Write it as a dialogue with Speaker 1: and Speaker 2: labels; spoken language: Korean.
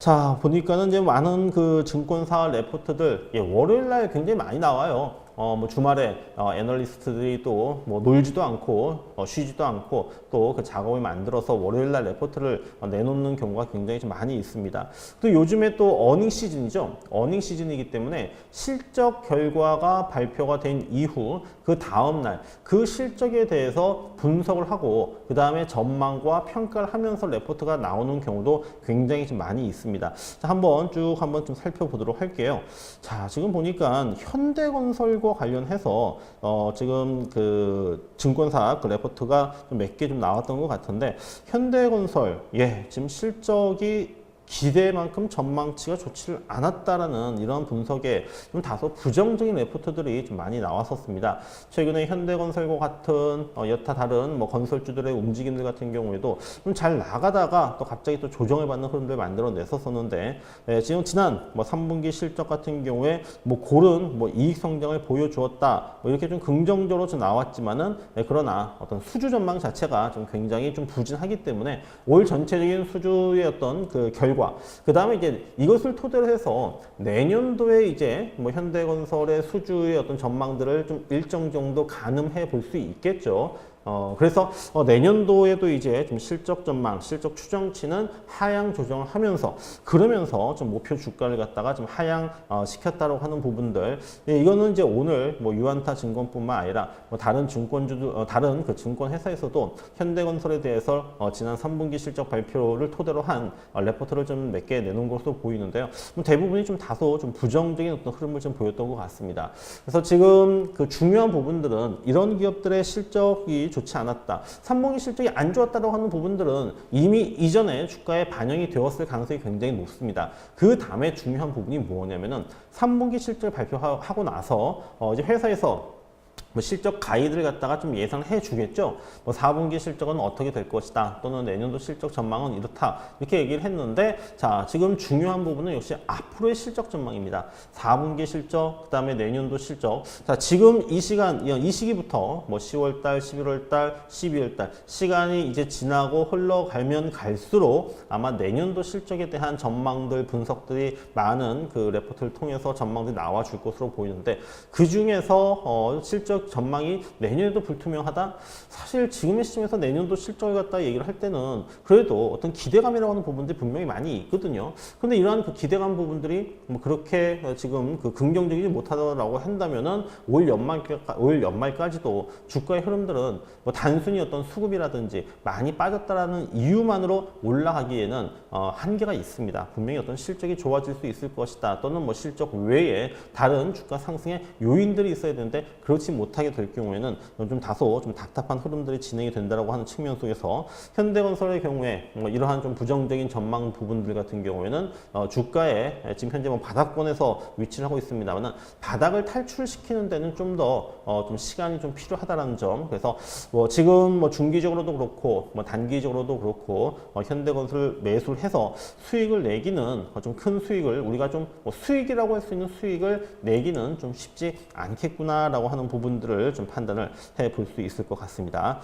Speaker 1: 자, 보니까는 이제 많은 그 증권사 레포트들, 월요일 날 굉장히 많이 나와요. 뭐 주말에 애널리스트들이 또 뭐 놀지도 않고 쉬지도 않고 또 그 작업을 만들어서 월요일 날 레포트를 내놓는 경우가 굉장히 좀 많이 있습니다. 또 요즘에 또 어닝 시즌이죠. 어닝 시즌이기 때문에 실적 결과가 발표가 된 이후 그 다음 날 그 실적에 대해서 분석을 하고 그 다음에 전망과 평가를 하면서 레포트가 나오는 경우도 굉장히 좀 많이 있습니다. 자, 한번 좀 살펴보도록 할게요. 자, 지금 보니까 현대건설과 관련해서 지금 그 증권사 그 레포트가 몇 개 좀 나왔던 것 같은데 현대건설 지금 실적이 기대만큼 전망치가 좋지를 않았다라는 이런 분석에 좀 다소 부정적인 레포트들이 좀 많이 나왔었습니다. 최근에 현대건설과 같은 여타 다른 뭐 건설주들의 움직임들 같은 경우에도 좀 잘 나가다가 또 갑자기 또 조정을 받는 흐름들 만들어냈었는데 지금 지난 뭐 3분기 실적 같은 경우에 뭐 고른 뭐 이익 성장을 보여주었다 뭐 이렇게 좀 긍정적으로 좀 나왔지만은 그러나 어떤 수주 전망 자체가 좀 굉장히 좀 부진하기 때문에 올 전체적인 수주의 어떤 그 결과 그 다음에 이제 이것을 토대로 해서 내년도에 이제 뭐 현대건설의 수주의 어떤 전망들을 좀 일정 정도 가늠해 볼 수 있겠죠. 그래서 내년도에도 이제 좀 실적 전망, 실적 추정치는 하향 조정을 하면서 그러면서 좀 목표 주가를 갖다가 좀 하향 시켰다고 하는 부분들 이거는 이제 오늘 뭐 유안타 증권뿐만 아니라 뭐 다른 증권주들 다른 그 증권 회사에서도 현대건설에 대해서 지난 3분기 실적 발표를 토대로 한 레포트를 좀 몇 개 내놓은 것으로 보이는데요. 대부분이 좀 다소 좀 부정적인 어떤 흐름을 좀 보였던 것 같습니다. 그래서 지금 그 중요한 부분들은 이런 기업들의 실적이 좋지 않았다. 3분기 실적이 안 좋았다고 하는 부분들은 이미 이전에 주가에 반영이 되었을 가능성이 굉장히 높습니다. 그 다음에 중요한 부분이 뭐냐면은 3분기 실적을 발표하고 나서 이제 회사에서 뭐 실적 가이드를 갖다가 좀 예상해 주겠죠. 뭐 4분기 실적은 어떻게 될 것이다. 또는 내년도 실적 전망은 이렇다. 이렇게 얘기를 했는데 자, 지금 중요한 부분은 역시 앞으로의 실적 전망입니다. 4분기 실적, 그다음에 내년도 실적. 자, 지금 이 시기부터 뭐 10월 달, 11월 달, 12월 달 시간이 이제 지나고 흘러가면 갈수록 아마 내년도 실적에 대한 전망들, 분석들이 많은 그 레포트를 통해서 전망들이 나와 줄 것으로 보이는데 그 중에서 실적 전망이 내년에도 불투명하다? 사실 지금의 시점에서 내년도 실적을 갖다 얘기를 할 때는 그래도 어떤 기대감이라고 하는 부분들이 분명히 많이 있거든요. 그런데 이러한 그 기대감 부분들이 뭐 그렇게 지금 그 긍정적이지 못하다고 한다면은 올 연말까지도 주가의 흐름들은 뭐 단순히 어떤 수급이라든지 많이 빠졌다라는 이유만으로 올라가기에는 한계가 있습니다. 분명히 어떤 실적이 좋아질 수 있을 것이다. 또는 뭐 실적 외에 다른 주가 상승의 요인들이 있어야 되는데 그렇지 못하게 될 경우에는 좀 다소 좀 답답한 흐름들이 진행이 된다라고 하는 측면 속에서 현대건설의 경우에 뭐 이러한 좀 부정적인 전망 부분들 같은 경우에는 주가에 지금 현재 뭐 바닥권에서 위치를 하고 있습니다만 바닥을 탈출시키는 데는 좀 더 좀 시간이 좀 필요하다는 점. 그래서 뭐 지금 뭐 중기적으로도 그렇고 뭐 단기적으로도 그렇고 현대건설 매수를 해서 수익을 내기는 좀 큰 수익을 우리가 좀 뭐 수익이라고 할 수 있는 수익을 내기는 좀 쉽지 않겠구나라고 하는 부분들을 좀 판단을 해 볼 수 있을 것 같습니다.